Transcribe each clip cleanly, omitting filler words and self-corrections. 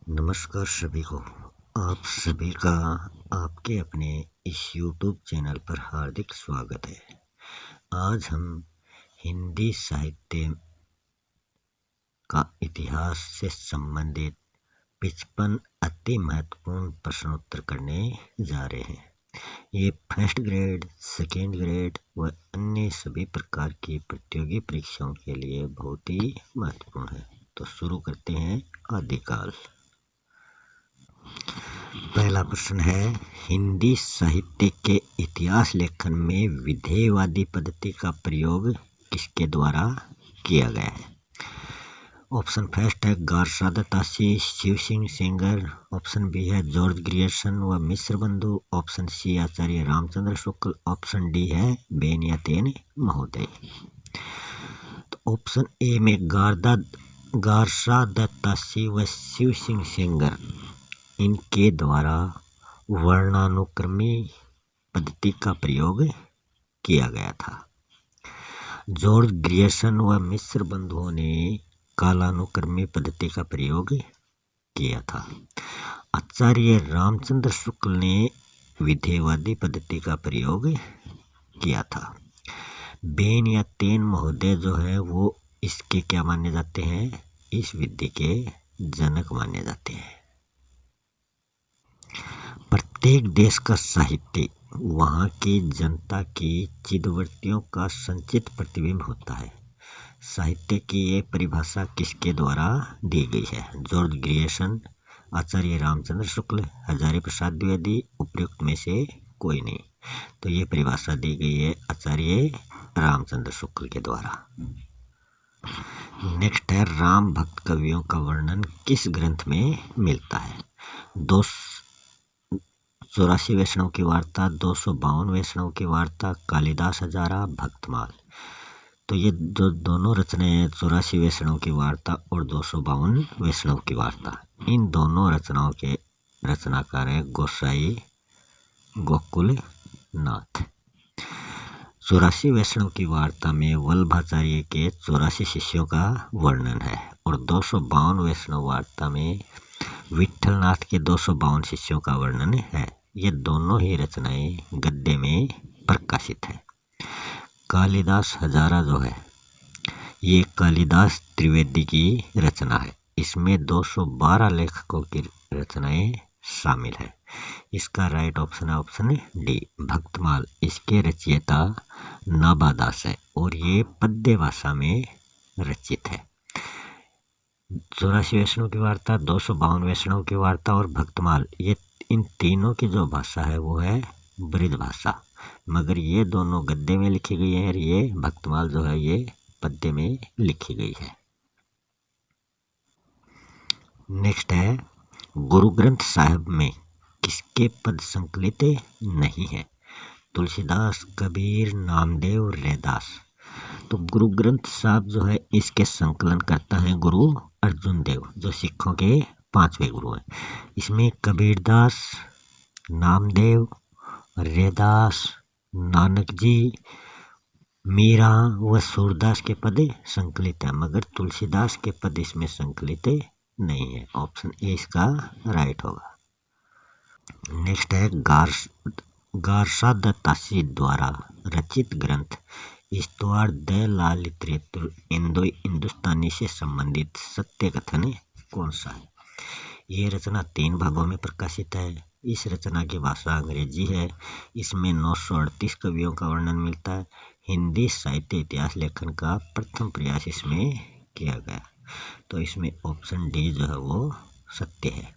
नमस्कार सभी को। आप सभी का आपके अपने इस YouTube चैनल पर हार्दिक स्वागत है। आज हम हिंदी साहित्य का इतिहास से संबंधित 55 अति महत्वपूर्ण प्रश्नोत्तर करने जा रहे हैं। ये फर्स्ट ग्रेड, सेकेंड ग्रेड व अन्य सभी प्रकार की प्रतियोगी परीक्षाओं के लिए बहुत ही महत्वपूर्ण है। तो शुरू करते हैं आदिकाल। पहला प्रश्न है, हिंदी साहित्य के इतिहास लेखन में विधेयवादी पद्धति का प्रयोग किसके द्वारा किया गया है? ऑप्शन फर्स्ट है Garcin de Tassy, Shiv Singh Sengar. Option B है जॉर्ज ग्रियर्सन व Mishra Bandhu. Option C Acharya Ramchandra Shukla. Option D है बेनियातेन महोदय। तो ऑप्शन ए में गारसा दत्तासी व शिव सिंह सेंगर, इनके द्वारा वर्णानुक्रमी पद्धति का प्रयोग किया गया था। जॉर्ज ग्रियर्सन व मिश्र बंधुओं ने कालानुक्रमी पद्धति का प्रयोग किया था। आचार्य रामचंद्र शुक्ल ने विधेयवादी पद्धति का प्रयोग किया था। बेनियातेन महोदय जो है वो इसके क्या माने जाते हैं? इस विधि के जनक माने जाते हैं। प्रत्येक देश का साहित्य वहाँ की जनता की चिदवृत्तियों का संचित प्रतिबिंब होता है। साहित्य की ये परिभाषा किसके द्वारा दी गई है? जॉर्ज ग्रियर्सन, आचार्य रामचंद्र शुक्ल, हजारी प्रसाद द्विवेदी, उपयुक्त में से कोई नहीं। तो ये परिभाषा दी गई है आचार्य रामचंद्र शुक्ल के द्वारा। नेक्स्ट है, राम भक्त कवियों का वर्णन किस ग्रंथ में मिलता है? 284 वैष्णव की वार्ता, 252 वैष्णव की वार्ता, कालिदास हजारा, भक्तमाल। तो ये जो दोनों रचनाएं हैं, 84 वैष्णव की वार्ता और 252 वैष्णव की वार्ता, इन दोनों रचनाओं के रचनाकार हैं गोसाई गोकुल नाथ। 84 वैष्णव की वार्ता में वल्लभाचार्य के 84 शिष्यों का वर्णन है और 252 वैष्णव वार्ता में विठलनाथ के 252 शिष्यों का वर्णन है। ये दोनों ही रचनाएं गद्य में प्रकाशित है। कालिदास हजारा जो है ये कालिदास त्रिवेदी की रचना है। इसमें 212 लेखकों की रचनाएं शामिल है। इसका राइट ऑप्शन है ऑप्शन डी, भक्तमाल। इसके रचयिता नाभादास है और ये पद्य भाषा में रचित है। 84 वैष्णव की वार्ता, 252 वैष्णव की वार्ता और भक्तमाल, ये इन तीनों की जो भाषा है वो है ब्रज भाषा, मगर ये दोनों गद्य में लिखी गई है और ये भक्तमाल जो है ये पद्य में लिखी गई है। नेक्स्ट है, गुरु ग्रंथ साहिब में किसके पद संकलित नहीं है? तुलसीदास, कबीर, नामदेव, रैदास। तो गुरु ग्रंथ साहिब जो है इसके संकलन करता है गुरु अर्जुन देव, जो सिखों के 5वें गुरु हैं। इसमें कबीरदास, नामदेव, रैदास, नानक जी, मीरा व सूरदास के पद संकलित है, मगर तुलसीदास के पद इसमें संकलित नहीं है। ऑप्शन ए इसका राइट होगा। नेक्स्ट है, गारसा दत्तासी द्वारा रचित ग्रंथ इस्तवार द ला लिटरेचर इंडो हिंदुस्तानी से संबंधित सत्य कथन कौन सा है? ये रचना 3 भागों में प्रकाशित है। इस रचना की भाषा अंग्रेजी है। इसमें 938 कवियों का वर्णन मिलता है। हिंदी साहित्य इतिहास लेखन का प्रथम प्रयास इसमें किया गया। तो इसमें ऑप्शन डी जो है वो सत्य है।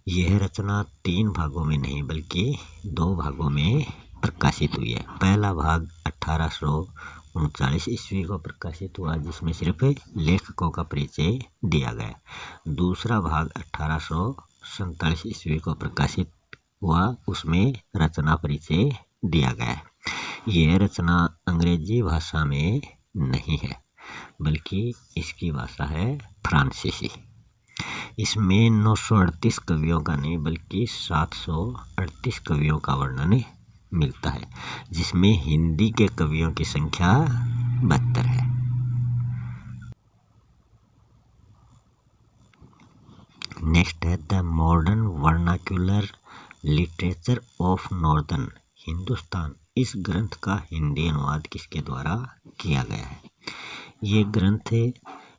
यह रचना 3 भागों में नहीं बल्कि 2 भागों में प्रकाशित हुई है। पहला भाग 1839 ईस्वी को प्रकाशित हुआ, जिसमें सिर्फ लेखकों का परिचय दिया गया। दूसरा भाग 1847 ईस्वी को प्रकाशित हुआ, उसमें रचना परिचय दिया गया। यह रचना अंग्रेजी भाषा में नहीं है बल्कि इसकी भाषा है फ्रांसीसी। इसमें 938 कवियों का नहीं बल्कि 738 कवियों का वर्णन मिलता है, जिसमें हिंदी के कवियों की संख्या 72 है। नेक्स्ट है the modern vernacular literature of northern Hindustan. इस ग्रंथ का हिंदी अनुवाद किसके द्वारा किया गया है? ये ग्रंथ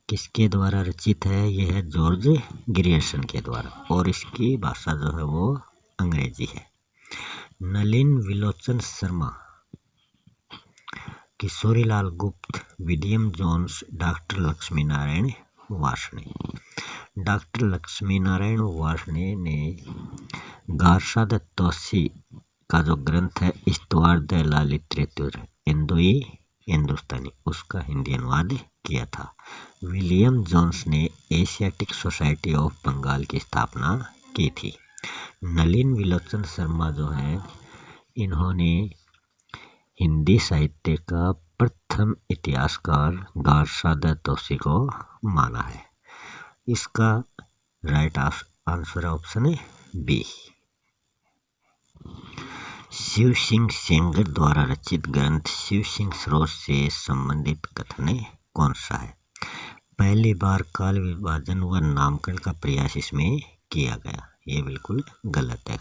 किसके द्वारा रचित है? यह है जॉर्ज ग्रियर्सन के द्वारा, और इसकी भाषा जो है वो अंग्रेजी है। Nalin विलोचन Sharma, Kishorilal Gupt, William Jones, doctor Lakshmi Narayan Varshney. Doctor Lakshmi Narayan Varshney ने गारसा द तोसी का जो ग्रंथ है इस्तवार द ला लिटरेचर इंदोई हिंदुस्तानी, उसका हिंदी अनुवाद किया था। विलियम जोन्स ने एशियाटिक सोसाइटी ऑफ बंगाल की स्थापना की थी। नलिन विलोचन शर्मा जो है, इन्होंने हिंदी साहित्य का प्रथम इतिहासकार गारसा द तोसी को माना है। इसका राइट आंसर ऑप्शन है बी। शिव सिंह सेंगर द्वारा रचित ग्रंथ शिव सिंह सरोज से संबंधित कथन कौन सा है? पहली बार काल विभाजन व नामकरण का प्रयास इसमें किया गया। ये बिल्कुल गलत है।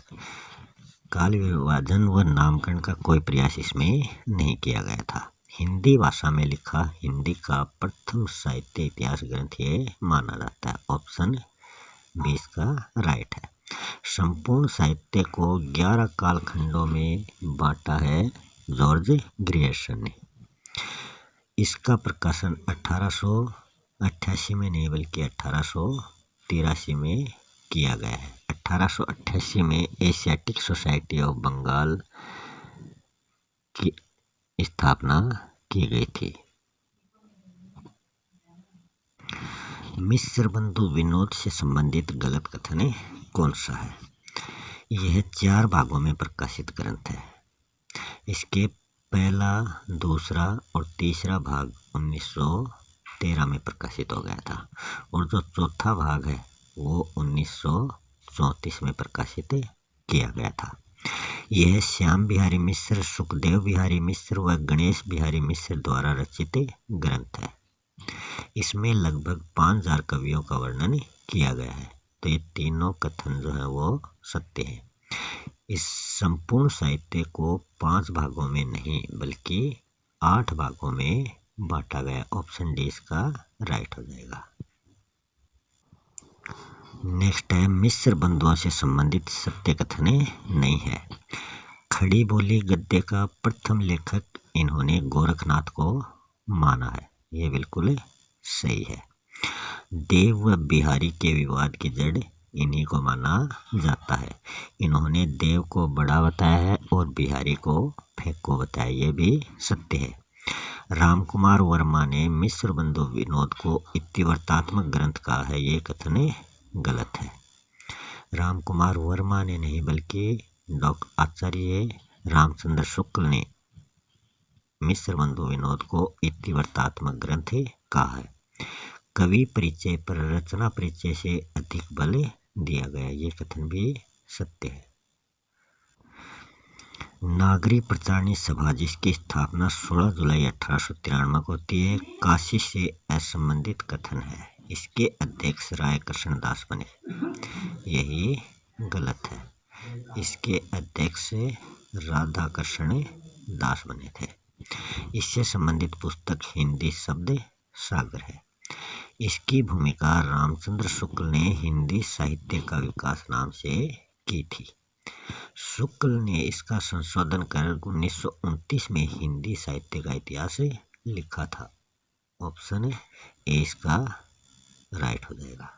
काल विभाजन व नामकरण का कोई प्रयास इसमें नहीं किया गया था। हिंदी भाषा में लिखा हिंदी का प्रथम साहित्य इतिहास ग्रंथ ये माना जाता है। ऑप्शन 20 का राइट है। संपूर्ण साहित्य को 11 कालखंडों में बांटा है जॉर्ज ग्रियर्सन ने। इसका प्रकाशन 1888 में नहीं बल्कि 1883 में किया गया है। 1888 में एशियाटिक सोसाइटी ऑफ बंगाल की स्थापना की गई थी। मिस्र बंधु विनोद से संबंधित गलत कथन कौन सा है? यह 4 भागों में प्रकाशित ग्रंथ है। इसके पहला, दूसरा और तीसरा भाग 1913 में प्रकाशित हो गया था, और जो चौथा भाग है वो 1934 में प्रकाशित किया गया था। यह श्याम बिहारी मिश्र, सुखदेव बिहारी मिश्र व गणेश बिहारी मिश्र द्वारा रचित ग्रंथ है। इसमें लगभग 5000 कवियों का वर्णन किया गया है। तो ये तीनों कथन जो है वो सत्य है। इस संपूर्ण साहित्य को 5 भागों में नहीं बल्कि 8 भागों में बांटा गया। ऑप्शन डी इसका राइट हो जाएगा। नेक्स्ट है मिस्र बंधुओं से संबंधित सत्य कथन नहीं है। खड़ी बोली गद्य का प्रथम लेखक इन्होंने गोरखनाथ को माना है। ये बिल्कुल सही है। देव व बिहारी के विवाद की जड़ इन्हीं को माना जाता है। इन्होंने देव को बड़ा बताया है और बिहारी को फेंको बताया। ये भी सत्य है। रामकुमार वर्मा ने मिस्र बंधु विनोद को इतिवृत्तात्मक ग्रंथ कहा है। ये कथन गलत है। रामकुमार वर्मा ने नहीं बल्कि डॉक्टर आचार्य रामचंद्र शुक्ल ने मिस्र बंधु विनोद को इतिवृत्तात्मक ग्रंथ कहा है। कवि परिचय पर रचना परिचय से अधिक बल दिया गया। ये कथन भी सत्य है। नागरी प्रचारणी सभा जिसकी स्थापना 16 जुलाई 1893 को होती है, काशी से असंबंधित कथन है। इसके अध्यक्ष राय कृष्ण दास बने। यही गलत है। इसके अध्यक्ष राधा कृष्ण दास बने थे। इससे संबंधित पुस्तक हिंदी शब्द सागर है। इसकी भूमिका रामचंद्र शुक्ल ने हिंदी साहित्य का विकास नाम से की थी। शुक्ल ने इसका संशोधन कर 1929 में हिंदी साहित्य का इतिहास लिखा था। ऑप्शन ए इसका राइट हो जाएगा।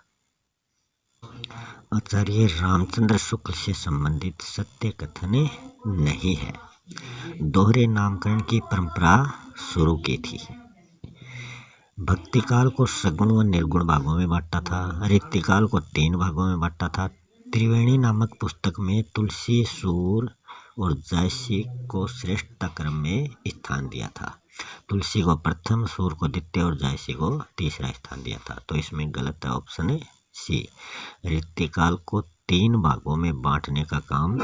आचार्य रामचंद्र शुक्ल से संबंधित सत्य कथन नहीं है। दोहरे नामकरण की परंपरा शुरू की थी। भक्तिकाल को सगुण व निर्गुण भागों में बांटा था। ऋतिकाल को 3 भागों में बांटा था। त्रिवेणी नामक पुस्तक में तुलसी, सूर और जायसी को श्रेष्ठता क्रम में स्थान दिया था। तुलसी को प्रथम, सूर को द्वितीय और जायसी को तीसरा स्थान दिया था। तो इसमें गलत है। ऑप्शन है सी। ऋतिकाल को 3 भागों में बांटने का काम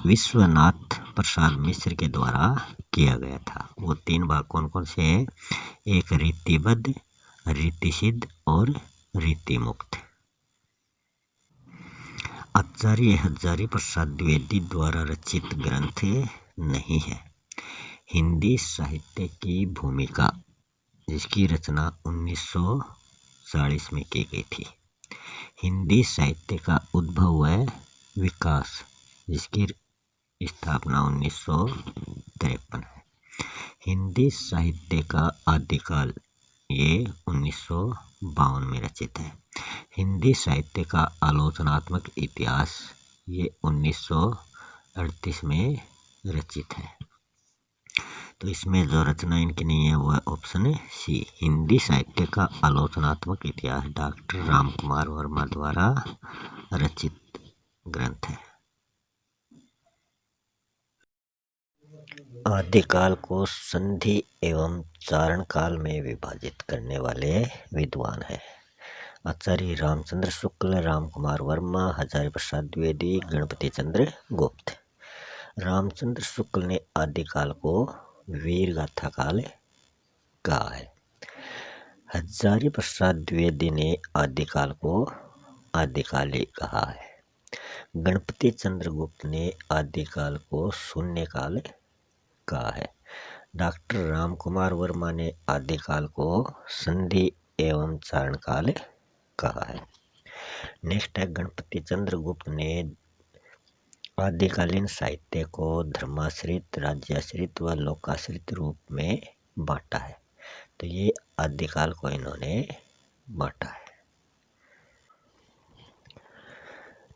विश्वनाथ प्रसाद मिश्र के द्वारा किया गया था। वो 3 भाग कौन कौन से हैं? एक रीतिबद्ध, रीतिसिद्ध और रीतिमुक्त। आचार्य हजारी प्रसाद द्विवेदी द्वारा रचित ग्रंथ नहीं है। हिंदी साहित्य की भूमिका, जिसकी रचना 1940 में की गई थी। हिंदी साहित्य का उद्भव व विकास, जिसकी स्थापना 1953 है। हिंदी साहित्य का आदिकाल ये 1952 में रचित है। हिंदी साहित्य का आलोचनात्मक इतिहास ये 1938 में रचित है। तो इसमें जो रचना इनकी नहीं है वह ऑप्शन है सी। हिंदी साहित्य का आलोचनात्मक इतिहास डॉक्टर रामकुमार वर्मा द्वारा रचित ग्रंथ है। आदिकाल को संधि एवं चारण काल में विभाजित करने वाले विद्वान हैं आचार्य रामचंद्र शुक्ल, रामकुमार वर्मा, हजारी प्रसाद द्विवेदी, गणपति चंद्र गुप्त। रामचंद्र शुक्ल ने आदिकाल को वीर गाथा काल कहा है। हजारी प्रसाद द्विवेदी ने आदिकाल को आदिकाली कहा है। गणपति चंद्र गुप्त ने आदिकाल को शून्य काल कहा है। डॉक्टर रामकुमार वर्मा ने आदिकाल को संधि एवं चारण काल कहा है। नेक्स्ट है गणपति चंद्र गुप्त ने आदिकालीन साहित्य को धर्माश्रित, राज्याश्रित व लोकाश्रित रूप में बांटा है। तो ये आदिकाल को इन्होंने बांटा है।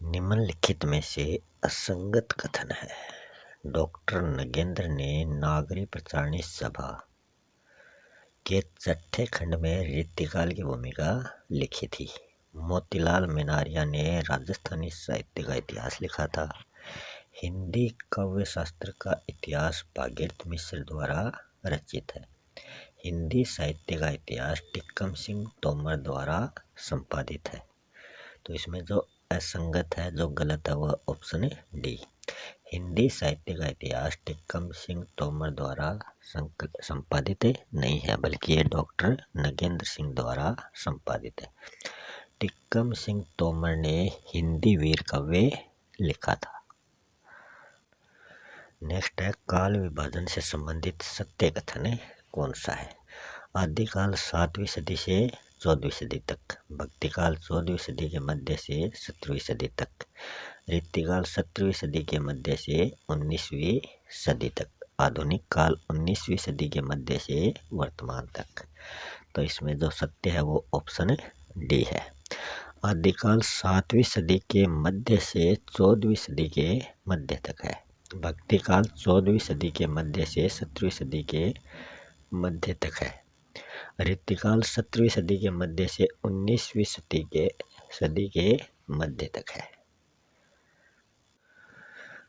निम्नलिखित में से असंगत कथन है। डॉक्टर नगेंद्र ने नागरी प्रचारणी सभा के छठे खंड में रीतिकाल की भूमिका लिखी थी। मोतीलाल मेनारिया ने राजस्थानी साहित्य का इतिहास लिखा था। हिंदी काव्य शास्त्र का इतिहास भागीरथ मिश्र द्वारा रचित है। हिंदी साहित्य का इतिहास टिक्कम सिंह तोमर द्वारा संपादित है। तो इसमें जो असंगत है, जो गलत है, वह ऑप्शन है डी। हिंदी साहित्य का इतिहास टिक्कम सिंह तोमर द्वारा संपादित नहीं है, बल्कि ये डॉक्टर नगेंद्र सिंह द्वारा संपादित है। टिक्कम सिंह तोमर ने हिंदी वीर काव्य लिखा था। नेक्स्ट है काल विभाजन से संबंधित सत्य कथन कौन सा है। आदिकाल 7वीं सदी से 14वीं सदी तक, भक्तिकाल 14वीं सदी के मध्य से 17वीं सदी तक, रीतिकाल 17वीं सदी के मध्य से 19वीं सदी तक, आधुनिक काल 19वीं सदी के मध्य से वर्तमान तक। तो इसमें जो सत्य है वो ऑप्शन डी है। आदिकाल 7वीं सदी के मध्य से 14वीं सदी के मध्य तक है। भक्तिकाल 14वीं सदी के मध्य से 17वीं सदी के मध्य तक है। रीतिकाल 17वीं सदी के मध्य से 19वीं सदी के मध्य तक है।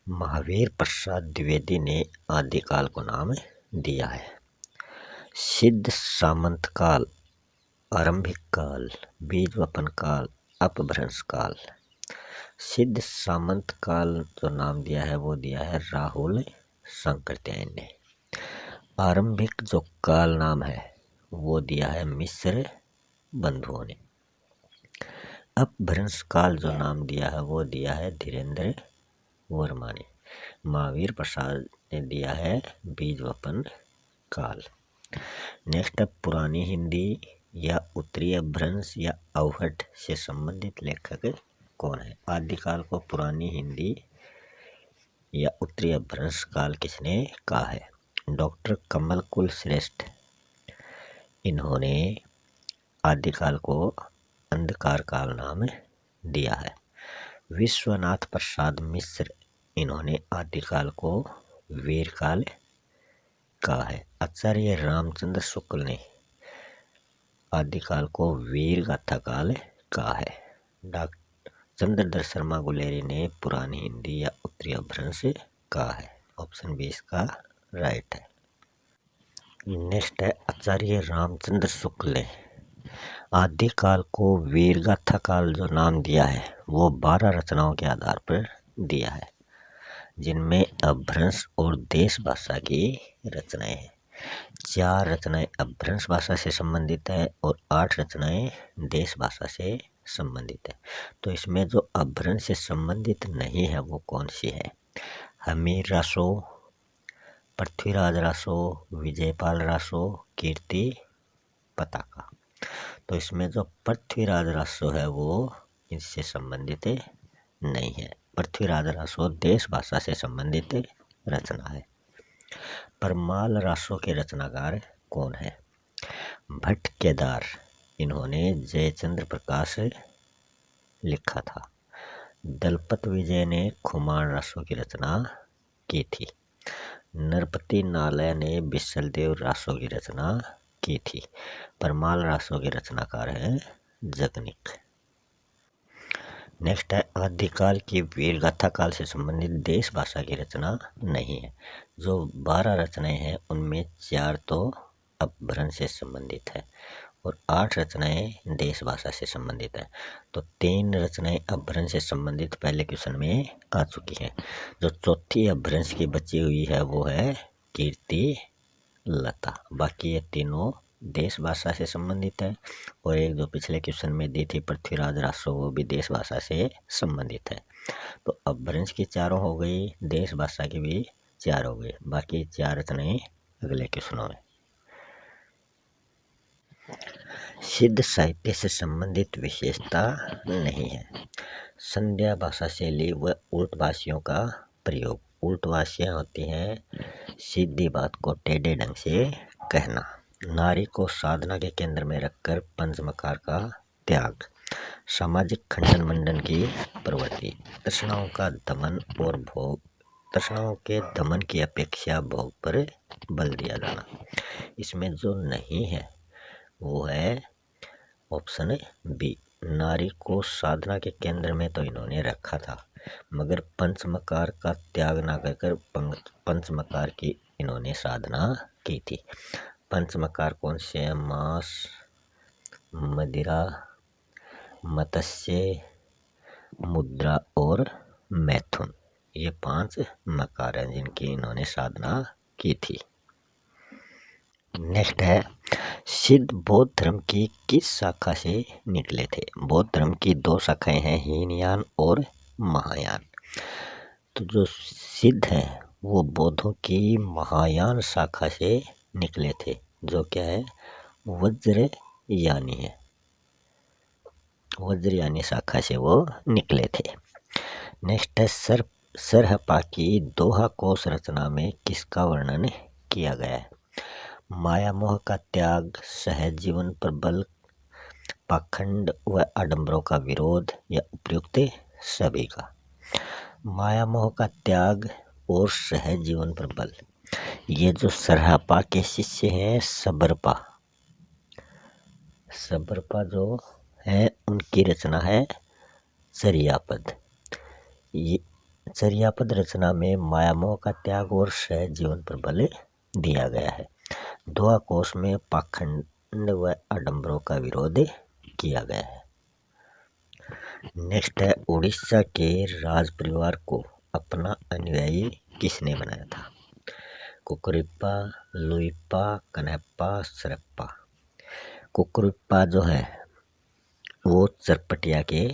महावीर प्रसाद द्विवेदी ने आदिकाल को नाम दिया है। सिद्ध सामंत काल, आरंभिक काल, बीज वपन काल, अपभ्रंश काल। सिद्ध सामंत काल जो नाम दिया है वो दिया है राहुल सांकृत्यायन ने। आरंभिक जो काल नाम है वो दिया है मिश्र बंधुओं ने। अपभ्रंश काल जो नाम दिया है वो दिया है धीरेन्द्र वर्मा ने। महावीर प्रसाद ने दिया है बीज वपन काल। नेक्स्ट है पुरानी हिंदी या उत्तरी अपभ्रंश या अवहट से संबंधित लेखक कौन है। आदिकाल को पुरानी हिंदी या उत्तरी अपभ्रंश काल किसने कहा है। डॉक्टर कमल कुल श्रेष्ठ, इन्होंने आदिकाल को अंधकार काल नाम दिया है। विश्वनाथ प्रसाद मिश्र, इन्होंने आदिकाल को वीर काल कहा है। आचार्य रामचंद्र शुक्ल ने आदिकाल को वीर गाथा काल कहा है। डॉक्टर चंद्रधर शर्मा गुलेरी ने पुरानी हिंदी या उत्तरी अपभ्रंश कहा है। ऑप्शन बी इसका राइट है। नेक्स्ट है आचार्य रामचंद्र शुक्ल ने आदिकाल को वीर गाथा काल जो नाम दिया है वो 12 रचनाओं के आधार पर दिया है, जिनमें अपभ्रंश और देश भाषा की रचनाएं हैं। 4 रचनाएं अपभ्रंश भाषा से संबंधित है और 8 रचनाएं देश भाषा से संबंधित है। तो इसमें जो अपभ्रंश से संबंधित नहीं है वो कौन सी है? हमीर रासो, पृथ्वीराज रासो, विजयपाल रासो, कीर्ति पताका। तो इसमें जो पृथ्वीराज रासो है वो इससे संबंधित नहीं है। पृथ्वीराज रासो देश भाषा से संबंधित रचना है। परमाल रासो के रचनाकार कौन है? भट्ट केदार, इन्होंने जयचंद्र प्रकाश लिखा था। दलपत विजय ने खुमान रासो की रचना की थी। नरपति नालय ने बिसलदेव रासो की रचना की थी। परमाल रासो के रचनाकार है जगनिक। नेक्स्ट है आदिकाल की वीर गाथा काल से संबंधित देश भाषा की रचना नहीं है। जो 12 रचनाएं हैं उनमें 4 तो अपभ्रंश से संबंधित है और 8 रचनाएं देश भाषा से संबंधित है। तो 3 रचनाएं अपभ्रंश से संबंधित पहले क्वेश्चन में आ चुकी हैं। जो चौथी अपभ्रंश की बची हुई है वो है कीर्ति लता। बाकी ये तीनों देश भाषा से संबंधित है और एक जो पिछले क्वेश्चन में दी थी पृथ्वीराज रासो वो भी देश भाषा से संबंधित है। तो अपभ्रंश की 4 हो गई, देश भाषा की भी 4 हो गई। बाकी 4 रचनाएं अगले क्वेश्चनों में। सिद्ध साहित्य से संबंधित विशेषता नहीं है। संध्या भाषा शैली व उल्टभाषियों का प्रयोग। उल्टभाषियाँ होती हैं सीधी बात को टेढ़े ढंग से कहना। नारी को साधना के केंद्र में रखकर पंचमकार का त्याग। सामाजिक खंडन मंडन की प्रवृत्ति। तृष्णाओं का दमन और भोग, तृष्णाओं के दमन की अपेक्षा भोग पर बल दिया जाना। इसमें जो नहीं है वो है ऑप्शन बी। नारी को साधना के केंद्र में तो इन्होंने रखा था मगर पंचमकार का त्याग ना कर पंचमकार की इन्होंने साधना की थी। पंचमकार कौन से हैं? मांस, मदिरा, मत्स्य, मुद्रा और मैथुन। ये 5 मकार हैं जिनकी इन्होंने साधना की थी। नेक्स्ट है सिद्ध बौद्ध धर्म की किस शाखा से निकले थे? बौद्ध धर्म की 2 शाखाएं हैं, हीनयान और महायान। तो जो सिद्ध हैं वो बौद्धों की महायान शाखा से निकले थे जो क्या है वज्रयानी है। वज्रयानी शाखा से वो निकले थे। नेक्स्ट है सरहपा की दोहा कोश रचना में किसका वर्णन किया गया है? माया मोह का त्याग, सहज जीवन पर बल, पाखंड व आडंबरों का विरोध या उपयुक्त सभी का। माया मोह का त्याग और सहज जीवन पर बल। ये जो सरहपा के शिष्य हैं सबरपा जो है उनकी रचना है चर्यापद। ये चर्यापद रचना में माया मोह का त्याग और सहज जीवन पर बल दिया गया है। दोहा कोश में पाखंड व आडंबरों का विरोध किया गया है। नेक्स्ट है उड़ीसा के राज परिवार को अपना अनुयायी किसने बनाया था? कुकुरिप्पा, लुइप्पा, कनहप्पा, सरप्पा। कुकुरिप्पा जो है वो चरपटिया के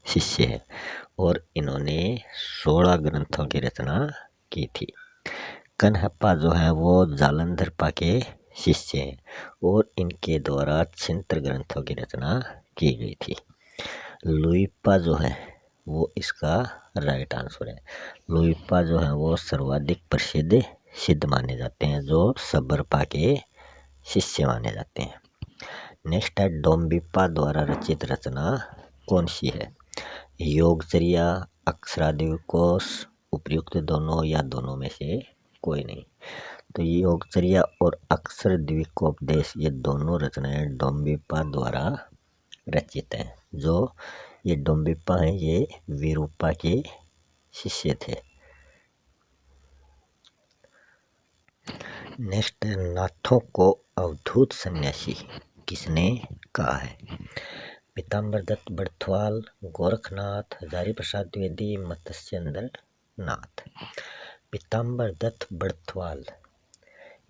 शिष्य है और इन्होंने 16 ग्रंथों की रचना की थी। कनहप्पा जो है वो जालंधरपा के शिष्य हैं और इनके द्वारा छिंत्र ग्रंथों की रचना की गई थी। लुइप्पा जो है वो इसका राइट आंसर है। लुइप्पा जो है वो सर्वाधिक प्रसिद्ध सिद्ध माने जाते हैं जो सबरपा के शिष्य माने जाते हैं। नेक्स्ट है डोम्बिप्पा द्वारा रचित रचना कौन सी है? योगचर्या, अक्षरादिकोश, उपयुक्त दोनों या दोनों में से कोई नहीं। तो योगचर्या और अक्षर द्विकोपदेश ये दोनों रचनाएं डोम्बिप्पा द्वारा रचित हैं। जो ये डोम्बिप्पा हैं ये विरूपा के शिष्य थे। नेक्स्ट नाथों को अवधूत सन्यासी किसने कहा है? पीताम्बर दत्त बड़थवाल, गोरखनाथ, हजारी प्रसाद द्विवेदी, मत्स्येंद्र नाथ। पीताम्बर दत्त बड़थवाल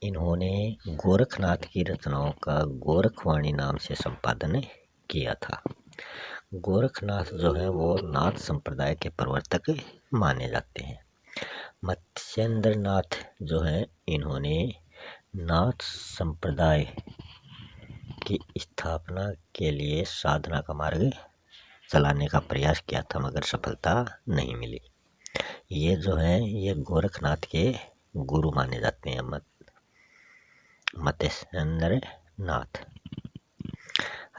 इन्होंने गोरखनाथ की रचनाओं का गोरखवाणी नाम से संपादन किया था। गोरखनाथ जो है वो नाथ संप्रदाय के प्रवर्तक माने जाते हैं। मत्स्येंद्र नाथ जो है इन्होंने नाथ संप्रदाय की स्थापना के लिए साधना का मार्ग चलाने का प्रयास किया था, मगर सफलता नहीं मिली। ये जो है ये गोरखनाथ के गुरु माने जाते हैं, मत्स्येंद्र नाथ।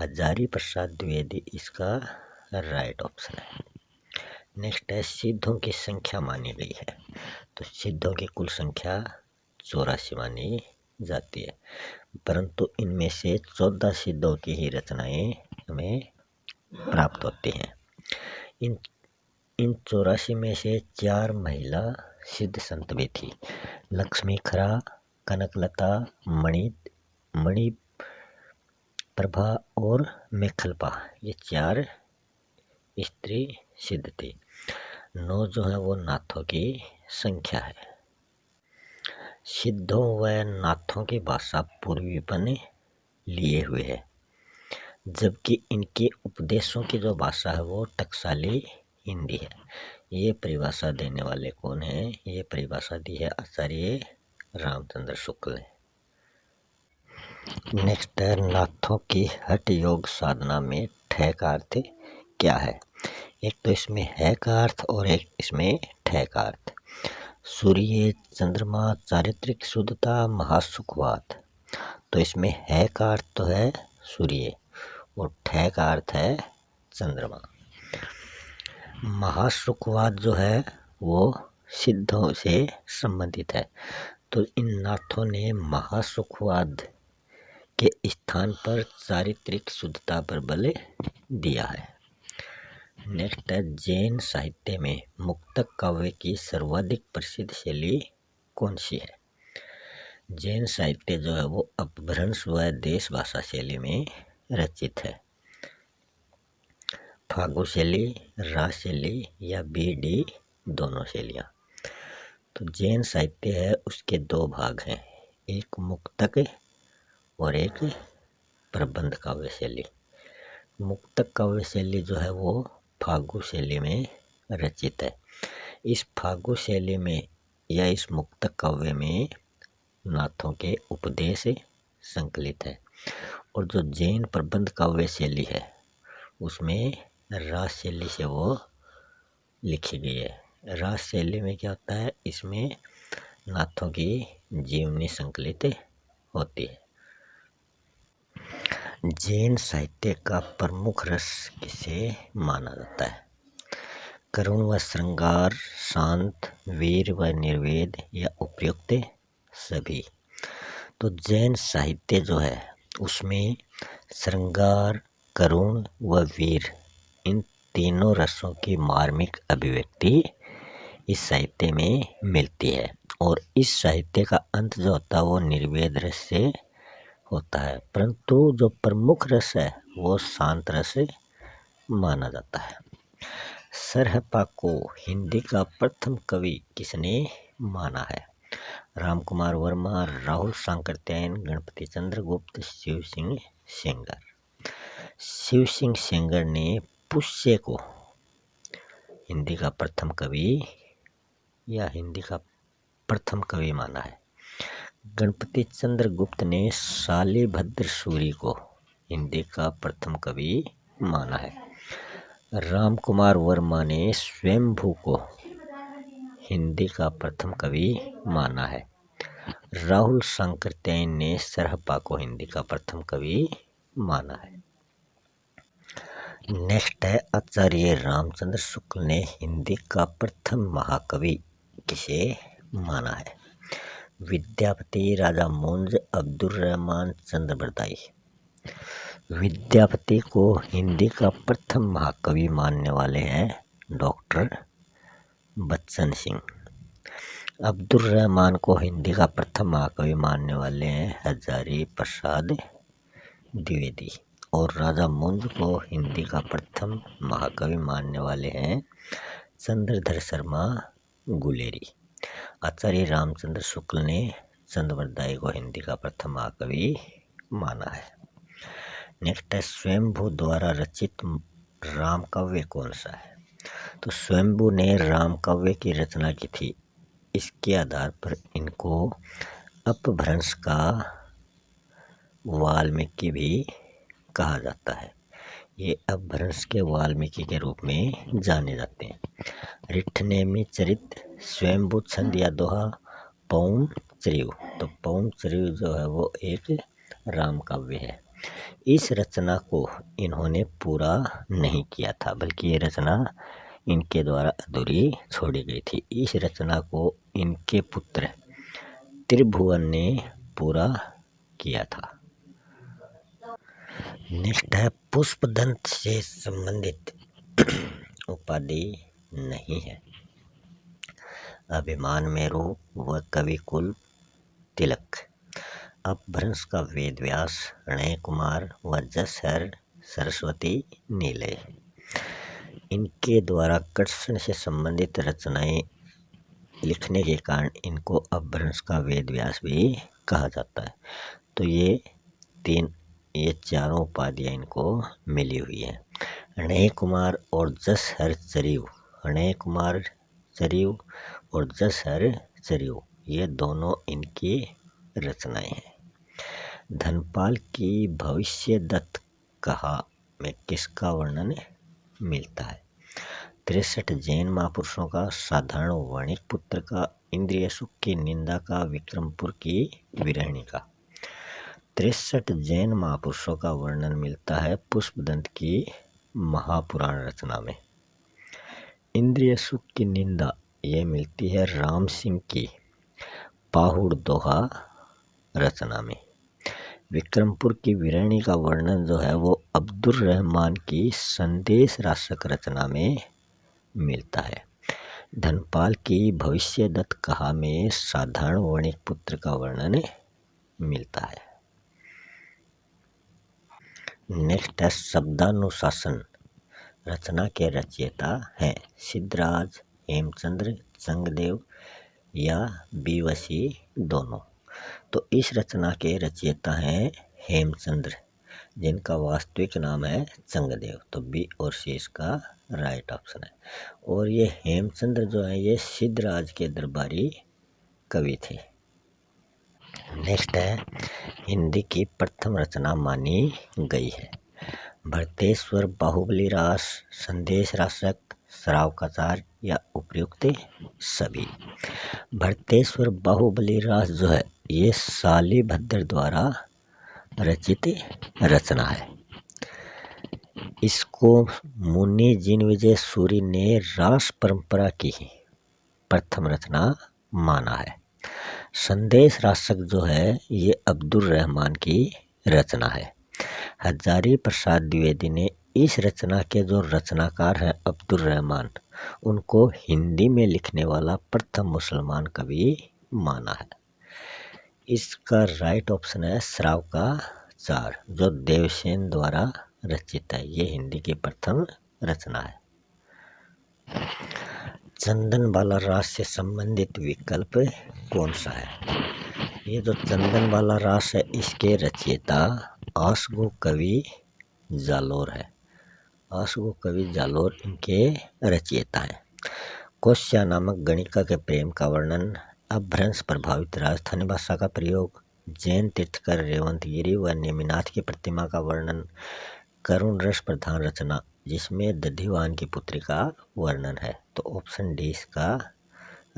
हजारी प्रसाद द्विवेदी इसका राइट ऑप्शन है। नेक्स्ट है सिद्धों की संख्या मानी गई है। तो सिद्धों की कुल संख्या 84 मानी जाती है, परंतु इनमें से 14 सिद्धों की ही रचनाएं हमें प्राप्त होती हैं। इन 84 में से 4 महिला सिद्ध संत भी थी। लक्ष्मी खरा, कनकलता, मणि प्रभा और मेखलपा, ये 4 स्त्री सिद्ध थी। 9 जो है वो नाथों की संख्या है। सिद्धों व नाथों की भाषा पूर्वीपन लिए हुए है, जबकि इनके उपदेशों की जो भाषा है वो टकसाली हिंदी है। ये परिभाषा देने वाले कौन है? ये परिभाषा दी है आचार्य रामचंद्र शुक्ल ने। नेक्स्ट है नाथों की हठ योग साधना में ठह का अर्थ क्या है? एक तो इसमें है का अर्थ और एक इसमें ठह का अर्थ। सूर्य, चंद्रमा, चारित्रिक शुद्धता, महासुखवाद। तो इसमें है का अर्थ तो है सूर्य और ठह का अर्थ है चंद्रमा। महासुखवाद जो है वो सिद्धों से संबंधित है, तो इन नाथों ने महासुखवाद के स्थान पर चारित्रिक शुद्धता पर बल दिया है। नेक्स्ट है जैन साहित्य में मुक्तक काव्य की सर्वाधिक प्रसिद्ध शैली कौन सी है? जैन साहित्य जो है वो अपभ्रंश व देश भाषा शैली में रचित है। फागु शैली, रास शैली या बीडी दोनों शैलियाँ। तो जैन साहित्य है उसके 2 भाग हैं, एक मुक्तक और एक प्रबंध काव्य शैली। मुक्तक काव्य शैली जो है वो फागु शैली में रचित है। इस फागु शैली में या इस मुक्तक काव्य में नाथों के उपदेश संकलित है, और जो जैन प्रबंध काव्य शैली है उसमें रास शैली से वो लिखी गई है। रास शैली में क्या होता है? इसमें नाथों की जीवनी संकलित होती है। जैन साहित्य का प्रमुख रस किसे माना जाता है? करुण व श्रृंगार, शांत, वीर व निर्वेद या उपयुक्त सभी। तो जैन साहित्य जो है उसमें श्रृंगार, करुण व वीर, इन तीनों रसों की मार्मिक अभिव्यक्ति इस साहित्य में मिलती है, और इस साहित्य का अंत जो होता है वो निर्वेद रस से होता है, परंतु जो प्रमुख रस है वो शांत रस माना जाता है। सरहपा को हिंदी का प्रथम कवि किसने माना है? रामकुमार वर्मा, राहुल सांकृत्यायन, गणपति चंद्र गुप्त, शिव सिंह सेंगर। शिव सिंह सेंगर ने पुष्य को हिंदी का प्रथम कवि या हिंदी का प्रथम कवि माना है। गणपति चंद्र गुप्त ने शालिभद्र सूरी को हिंदी का प्रथम कवि माना है। रामकुमार वर्मा ने स्वयंभू को हिंदी का प्रथम कवि माना है। राहुल सांकृत्यायन ने सरहपा को हिंदी का प्रथम कवि माना है। नेक्स्ट है आचार्य रामचंद्र शुक्ल ने हिंदी का प्रथम महाकवि किसे माना है? विद्यापति, राजा मुंज, अब्दुल रहमान, चंद्रबरदाई। विद्यापति को हिंदी का प्रथम महाकवि मानने वाले हैं डॉक्टर बच्चन सिंह। अब्दुल रहमान को हिंदी का प्रथम महाकवि मानने वाले हैं हजारी प्रसाद द्विवेदी, और राजा मुंज को हिंदी का प्रथम महाकवि मानने वाले हैं चंद्रधर शर्मा गुलेरी। आचार्य रामचंद्र शुक्ल ने चंद्रबरदाई को हिंदी का प्रथम महाकवि माना है। नेक्स्ट है स्वयंभू द्वारा रचित राम काव्य कौन सा है? तो स्वयंभू ने राम काव्य की रचना की थी। इसके आधार पर इनको अपभ्रंश का वाल्मीकि भी कहा जाता है। ये अपभ्रंश के वाल्मीकि के रूप में जाने जाते हैं। रिठनेमि चरित, स्वयंभू छंद या दोहा, पौन चरिव। तो पौन चरिव जो है वो एक राम काव्य है। इस रचना को इन्होंने पूरा नहीं किया था, बल्कि ये रचना इनके द्वारा अधूरी छोड़ी गई थी। इस रचना को इनके पुत्र त्रिभुवन ने पूरा किया था। नेक्स्ट है पुष्पदंत से संबंधित उपाधि नहीं है। अभिमान मेरु व कविकुल तिलक, अपभ्रंश का वेद व्यास, णय कुमार व जसहर सरस्वती नीलय। इनके द्वारा कृष्ण से संबंधित रचनाएं लिखने के कारण इनको अपभ्रंश का वेद व्यास भी कहा जाता है। तो ये चारों उपाधियां इनको मिली हुई है। णय कुमार और जसहर चरिव, णय कुमार चरिव और जसहर चरिव, ये दोनों इनकी रचनाएं हैं। धनपाल की भविष्य दत्त कहा में किसका वर्णन मिलता है? 63 जैन महापुरुषों का, साधारण वणिक पुत्र का, इंद्रिय सुख की निंदा का, विक्रमपुर की विरहणी का। 63 जैन महापुरुषों का वर्णन मिलता है पुष्पदंत की महापुराण रचना में। इंद्रिय सुख की निंदा ये मिलती है राम सिंह की पाहुड़ दोहा रचना में। विक्रमपुर की विरहणी का वर्णन जो है वो अब्दुल रहमान की संदेश राशक रचना में मिलता है। धनपाल की भविष्य दत्त कहा में साधारण वणिक पुत्र का वर्णन मिलता है। नेक्स्ट है शब्दानुशासन रचना के रचयिता हैं सिद्धराज, हेमचंद्र, चंगदेव या बीवसी दोनों। तो इस रचना के रचयिता हैं हेमचंद्र, जिनका वास्तविक नाम है चंगदेव। तो बी और सी इसका राइट ऑप्शन है। और ये हेमचंद्र जो है ये सिद्धराज के दरबारी कवि थे। नेक्स्ट है हिंदी की प्रथम रचना मानी गई है। भरतेश्वर बाहुबली रास, संदेश राशक, श्रावकाचार या उपयुक्त सभी। भरतेश्वर बाहुबली रास जो है ये शालिभद्र द्वारा रचित रचना है। इसको मुनि जिनविजय सूरी ने रास परंपरा की प्रथम रचना माना है। संदेश राशक जो है ये अब्दुल रहमान की रचना है। हजारी प्रसाद द्विवेदी ने इस रचना के जो रचनाकार हैं अब्दुल रहमान, उनको हिंदी में लिखने वाला प्रथम मुसलमान कवि माना है। इसका राइट ऑप्शन है श्रावकाचार, जो देवसेन द्वारा रचित है। ये हिंदी की प्रथम रचना है। चंदनबाला रास से संबंधित विकल्प कौन सा है? ये जो चंदनबाला रास है इसके रचयिता आशगो कवि जालोर है। आशगो कवि जालोर इनके रचयिता हैं। कोश्या नामक गणिका के प्रेम का वर्णन, अपभ्रंश प्रभावित राजस्थानी भाषा का प्रयोग, जैन तीर्थकर रेवंतगिरी व नेमिनाथ की प्रतिमा का वर्णन, करुण रस प्रधान रचना जिसमें दधिवान की पुत्री का वर्णन है। तो ऑप्शन डी इसका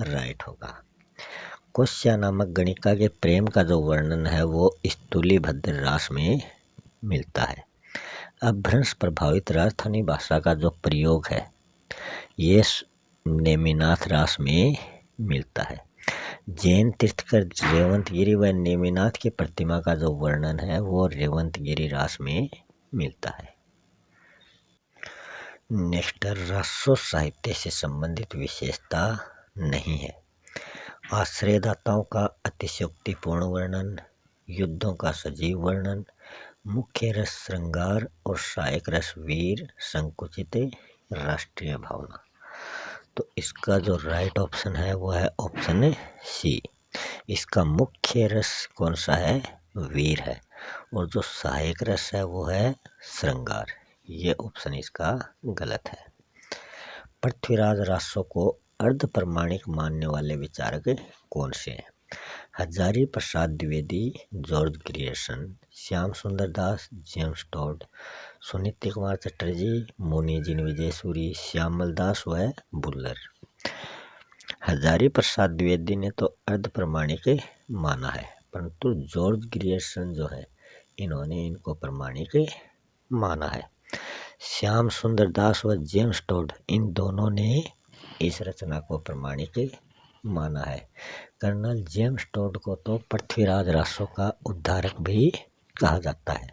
राइट होगा। कोश्या नामक गणिका के प्रेम का जो वर्णन है वो स्थूलीभद्र रास में मिलता है। अपभ्रंश प्रभावित राजस्थानी भाषा का जो प्रयोग है ये नेमिनाथ रास में मिलता है। जैन तीर्थकर रेवंतगिरी व नेमिनाथ की प्रतिमा का जो वर्णन है वो रेवंतगिरी रास में मिलता है। नेक्स्ट रासो साहित्य से संबंधित विशेषता नहीं है। आश्रयदाताओं का अतिशयोक्तिपूर्ण वर्णन, युद्धों का सजीव वर्णन, मुख्य रस श्रृंगार और सहायक रस वीर संकुचित राष्ट्रीय भावना। तो इसका जो राइट ऑप्शन है वो है ऑप्शन सी। इसका मुख्य रस कौन सा है? वीर है। और जो सहायक रस है वो है श्रृंगार। ये ऑप्शन इसका गलत है। पृथ्वीराज रासो को अर्ध प्रमाणिक मानने वाले विचारक कौन से हैं? हजारी प्रसाद द्विवेदी, जॉर्ज ग्रियर्सन, श्याम सुंदर दास, जेम्स टॉड, सुनीति कुमार चटर्जी, मुनि जिन विजय सूरी, श्यामल दास व बुल्लर। हजारी प्रसाद द्विवेदी ने तो अर्ध प्रमाणिक माना है, परंतु जॉर्ज ग्रियर्सन जो है इन्होंने इनको प्रमाणिक माना है। श्याम सुंदर दास व जेम्स टॉड इन दोनों ने इस रचना को प्रमाणिक माना है। कर्नल जेम्स टॉड को तो पृथ्वीराज रासो का उद्धारक भी कहा जाता है।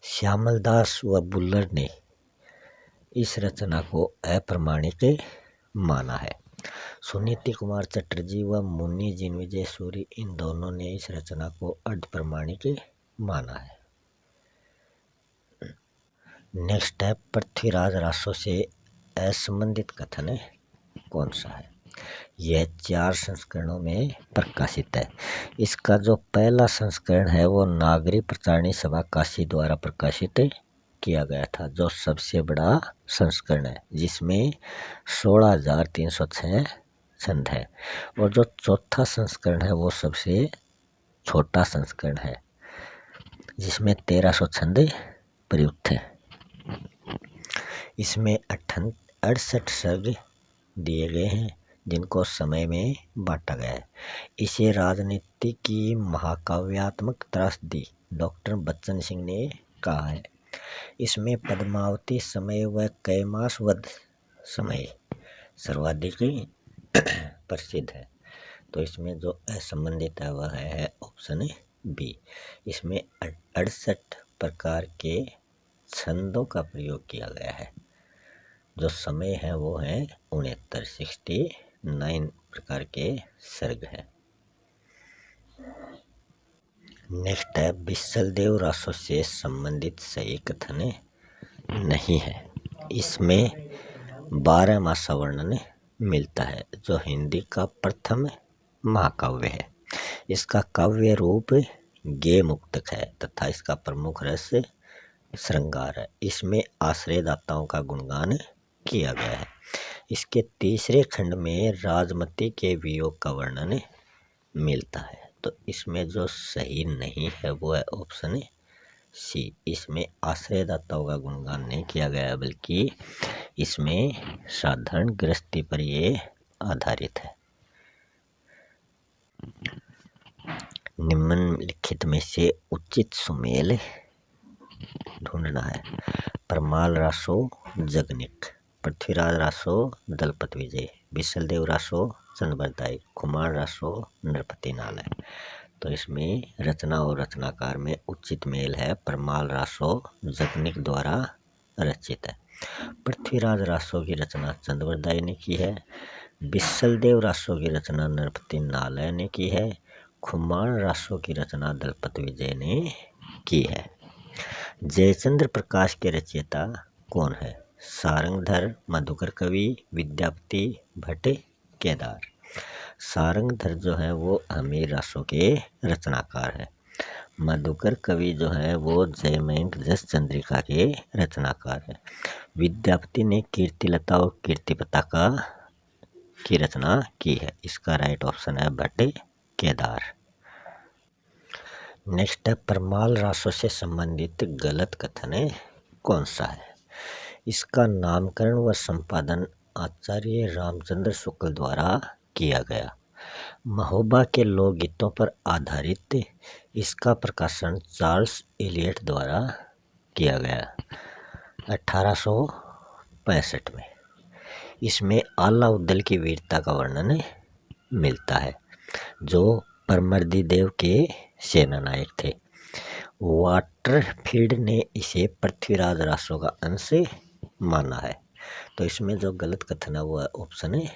श्यामल दास व बुल्लर ने इस रचना को अप्रमाणिक माना है। सुनीति कुमार चटर्जी व मुन्नी जिन विजय सूरी इन दोनों ने इस रचना को अर्ध प्रमाणिक माना है। नेक्स्ट है पृथ्वीराज रासो से असंबंधित कथन कौन सा है? यह 4 संस्करणों में प्रकाशित है। इसका जो पहला संस्करण है वो नागरी प्रचारणी सभा काशी द्वारा प्रकाशित किया गया था, जो सबसे बड़ा संस्करण है, जिसमें 16,306 छंद है। और जो चौथा संस्करण है वो सबसे छोटा संस्करण है, जिसमें 1300 छंद प्रयुक्त है। इसमें 68 सर्ग दिए गए हैं, जिनको समय में बांटा गया है। इसे राजनीति की महाकाव्यात्मक त्रासदी डॉक्टर बच्चन सिंह ने कहा है। इसमें पद्मावती समय व कैमास वध समय सर्वाधिक प्रसिद्ध है। तो इसमें जो असंबंधित है वह है ऑप्शन बी। इसमें 68 प्रकार के छंदों का प्रयोग किया गया है। जो समय है वो है 69 प्रकार के सर्ग है। नेक्स्ट है बिस्सलदेव रासो से संबंधित सही कथन नहीं है। इसमें 12 मासा वर्णन मिलता है, जो हिंदी का प्रथम महाकाव्य है। इसका काव्य रूप गेय मुक्तक है तथा इसका प्रमुख रस श्रृंगार है। इसमें आश्रयदाताओं का गुणगान किया गया है। इसके तीसरे खंड में राजमती के वियोग का वर्णन मिलता है। तो इसमें जो सही नहीं है वो है ऑप्शन सी। इसमें आश्रयदाताओं का गुणगान नहीं किया गया, बल्कि इसमें साधारण गृहस्थी पर ये आधारित है। निम्नलिखित में से उचित सुमेल ढूंढना है। परमाल रासो जगनिक, पृथ्वीराज रासो दलपत विजय, बिस्सलदेव रासो चंद्रबरदाई, कुमार रासो नरपति नाल है। तो इसमें रचना और रचनाकार में उचित मेल है। परमाल रासो जगनिक द्वारा रचित है। पृथ्वीराज रासो की रचना चंद्रबरदाई ने की है। बिस्सलदेव रासो की रचना नरपति नालय ने की है। कुमार रासो की रचना दलपत विजय ने की है। जयचंद्र प्रकाश के रचयिता कौन है? सारंगधर, मधुकर कवि, विद्यापति, भट्ट, केदार। सारंगधर जो है वो हमीर रासो के रचनाकार है। मधुकर कवि जो है वो जयमयंक जस चंद्रिका के रचनाकार है। विद्यापति ने कीर्तिलता और कीर्ति पताका की रचना की है। इसका राइट ऑप्शन है भट्ट, केदार। नेक्स्ट है परमाल रासो से संबंधित गलत कथन कौन सा है? इसका नामकरण व संपादन आचार्य रामचंद्र शुक्ल द्वारा किया गया। महोबा के लोकगीतों पर आधारित इसका प्रकाशन चार्ल्स एलियट द्वारा किया गया 1865 में। इसमें आला उद्दल की वीरता का वर्णन मिलता है, जो परमर्दी देव के सेनानायक थे। वाटरफील्ड ने इसे पृथ्वीराज रासो का अंश माना है। तो इसमें जो गलत कथन है वो है ऑप्शन ए।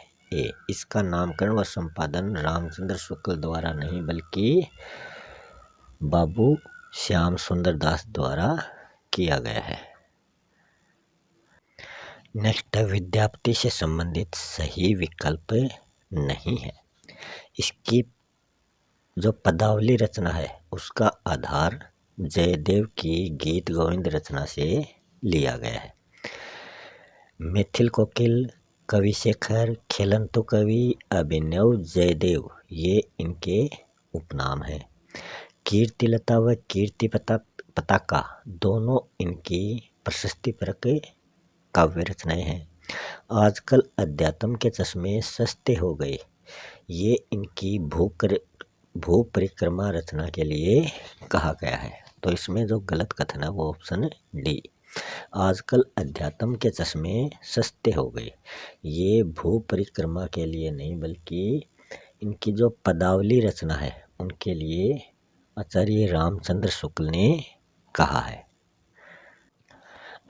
इसका नामकरण व संपादन रामचंद्र शुक्ल द्वारा नहीं, बल्कि बाबू श्याम सुंदर दास द्वारा किया गया है। नेक्स्ट है विद्यापति से संबंधित सही विकल्प नहीं है। इसकी जो पदावली रचना है उसका आधार जयदेव की गीत गोविंद रचना से लिया गया है। मिथिल कोकिल, कवि शेखर, खेलंतु कवि, अभिनव जयदेव ये इनके उपनाम हैं। कीर्तिलता व कीर्ति पताका दोनों इनकी प्रशस्तिपरक काव्य रचनाएं हैं। आजकल अध्यात्म के चश्मे सस्ते हो गए, ये इनकी भू परिक्रमा रचना के लिए कहा गया है। तो इसमें जो गलत कथन है वो ऑप्शन डी, आजकल अध्यात्म के चश्मे सस्ते हो गए, ये भू परिक्रमा के लिए नहीं बल्कि इनकी जो पदावली रचना है उनके लिए आचार्य रामचंद्र शुक्ल ने कहा है।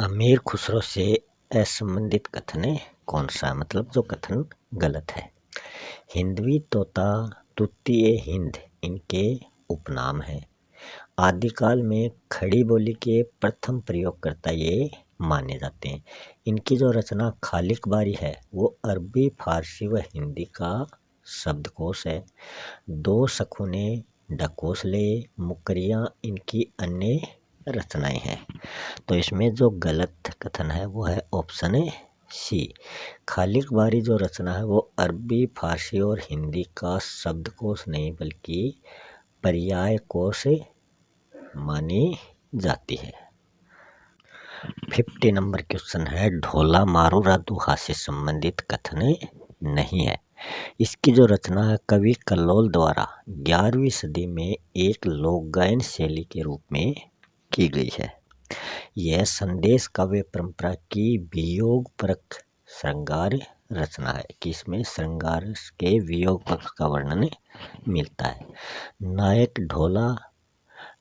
अमीर खुसरो से असंबंधित कथन कौन सा, मतलब जो कथन गलत है। हिंदवी तोता, तूतीय हिंद इनके उपनाम हैं। आदिकाल में खड़ी बोली के प्रथम प्रयोगकर्ता ये माने जाते हैं। इनकी जो रचना खालिक बारी है वो अरबी, फारसी व हिंदी का शब्दकोश है। दो शकुने, ढकोसले, मुकरियाँ इनकी अन्य रचनाएं हैं। तो इसमें जो गलत कथन है वो है ऑप्शन सी, खालिक बारी जो रचना है वो अरबी, फारसी और हिंदी का शब्दकोश नहीं बल्कि पर्याय कोश मानी जाती है। 50 नंबर क्वेश्चन है, ढोला मारू राधुहा से संबंधित कथन नहीं है। इसकी जो रचना है कवि कल्लोल द्वारा 11वीं सदी में एक लोक गायन शैली के रूप में की गई है। यह संदेश काव्य परंपरा की वियोग परक श्रृंगार रचना है कि इसमें श्रृंगार के वियोग पक्ष का वर्णन मिलता है। नायक ढोला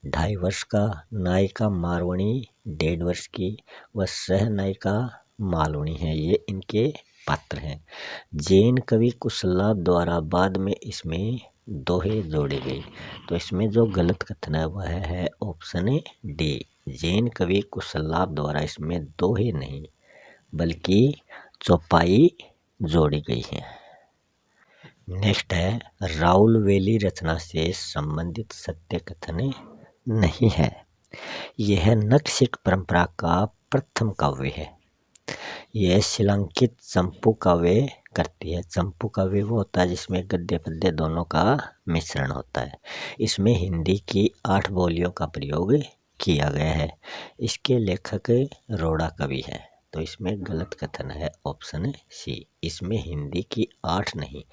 2.5 वर्ष का, नायिका मारवणी 1.5 वर्ष की व सह नायिका मालवणी है, ये इनके पात्र हैं। जैन कवि कुशललाभ द्वारा बाद में इसमें दोहे जोड़े गए। तो इसमें जो गलत कथन है वह है ऑप्शन डी, जैन कवि कुशललाभ द्वारा इसमें दोहे नहीं बल्कि चौपाई जोड़ी गई है। नेक्स्ट है, राउल वेली रचना से संबंधित सत्य कथन नहीं है। यह नक्सिक परंपरा का प्रथम काव्य है। यह शिलांकित चंपू काव्य करती है। चंपू काव्य वो होता है जिसमें गद्य पद्य दोनों का मिश्रण होता है। इसमें हिंदी की 8 बोलियों का प्रयोग किया गया है। इसके लेखक रोड़ा कवि है। तो इसमें गलत कथन है ऑप्शन सी, इसमें हिंदी की 8 नहीं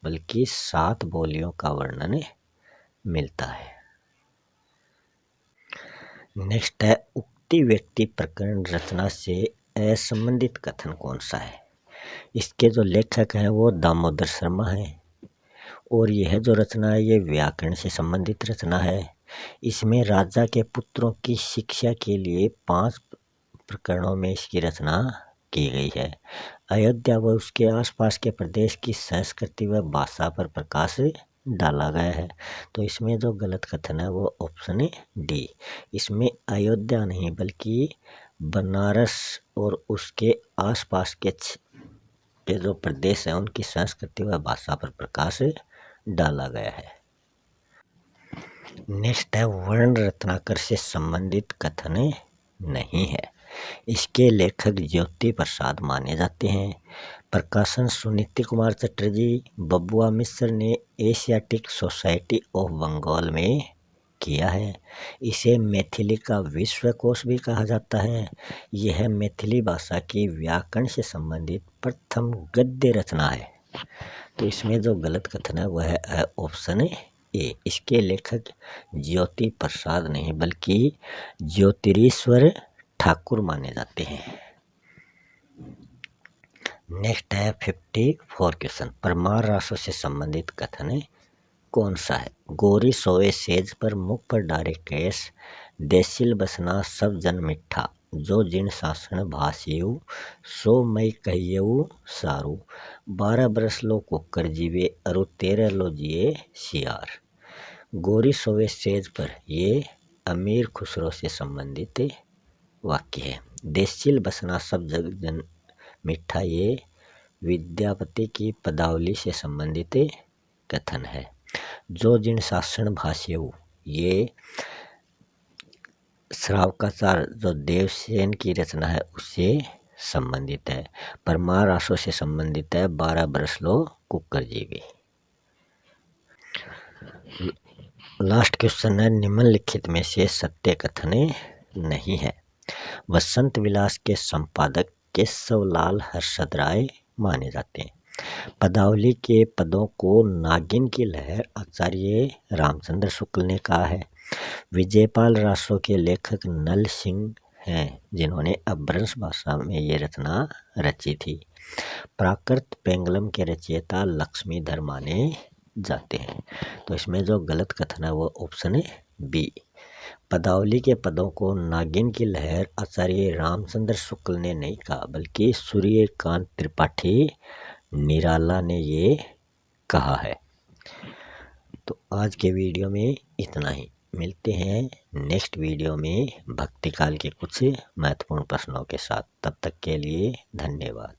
बल्कि 7 बोलियों का वर्णन मिलता है। नेक्स्ट है, उक्ति व्यक्ति प्रकरण रचना से असंबंधित कथन कौन सा है। इसके जो लेखक हैं वो दामोदर शर्मा हैं और यह जो रचना है ये व्याकरण से संबंधित रचना है। इसमें राजा के पुत्रों की शिक्षा के लिए 5 प्रकरणों में इसकी रचना की गई है। अयोध्या व उसके आसपास के प्रदेश की संस्कृति व भाषा पर प्रकाश डाला गया है। तो इसमें जो गलत कथन है वो ऑप्शन डी, इसमें अयोध्या नहीं बल्कि बनारस और उसके आसपास के जो प्रदेश हैं उनकी संस्कृति व भाषा पर प्रकाश डाला गया है। नेक्स्ट है, वर्ण रत्नाकर से संबंधित कथन नहीं है। इसके लेखक ज्योति प्रसाद माने जाते हैं। प्रकाशन सुनीति कुमार चटर्जी, बबुआ मिश्र ने एशियाटिक सोसाइटी ऑफ बंगाल में किया है। इसे मैथिली का विश्वकोश भी कहा जाता है। यह मैथिली भाषा की व्याकरण से संबंधित प्रथम गद्य रचना है। तो इसमें जो गलत कथन है वह है ऑप्शन ए, इसके लेखक ज्योति प्रसाद नहीं बल्कि ज्योतिरीश्वर ठाकुर माने जाते हैं। नेक्स्ट है 54 क्वेश्चन, परमार रासों से संबंधित कथन कौन सा है। गोरी सोए सेज पर मुख पर डारे केस, देसिल बसना सब जन मिठा, जो जिन शासन भाषियु सो मई कहियऊ सारू, 12 बरस लो कुकर जीवे अरु 13 लो जिए सियार। गोरी सोए सेज पर ये अमीर खुसरो से संबंधित वाक्य है। देसिल बसना सब जन मिठा ये विद्यापति की पदावली से संबंधित कथन है। जो जिन शासन भाष्यऊ ये श्रावकाचार जो देवसेन की रचना है उससे संबंधित है। परमार रासों से संबंधित है। 12 बरस लो कुकर जीवी। लास्ट क्वेश्चन है, निम्नलिखित में से सत्य कथन नहीं है। वसंत विलास के संपादक केशवलाल हर्षद राय माने जाते हैं। पदावली के पदों को नागिन की लहर आचार्य रामचंद्र शुक्ल ने कहा है। विजयपाल रासों के लेखक नल सिंह हैं जिन्होंने अपभ्रंश भाषा में ये रचना रची थी। प्राकृत पेंगलम के रचयिता लक्ष्मीधर माने जाते हैं। तो इसमें जो गलत कथन है वो ऑप्शन है बी। पदावली के पदों को नागिन की लहर आचार्य रामचंद्र शुक्ल ने नहीं कहा बल्कि सूर्यकांत त्रिपाठी निराला ने ये कहा है। तो आज के वीडियो में इतना ही। मिलते हैं नेक्स्ट वीडियो में भक्ति काल के कुछ महत्वपूर्ण प्रश्नों के साथ। तब तक के लिए धन्यवाद।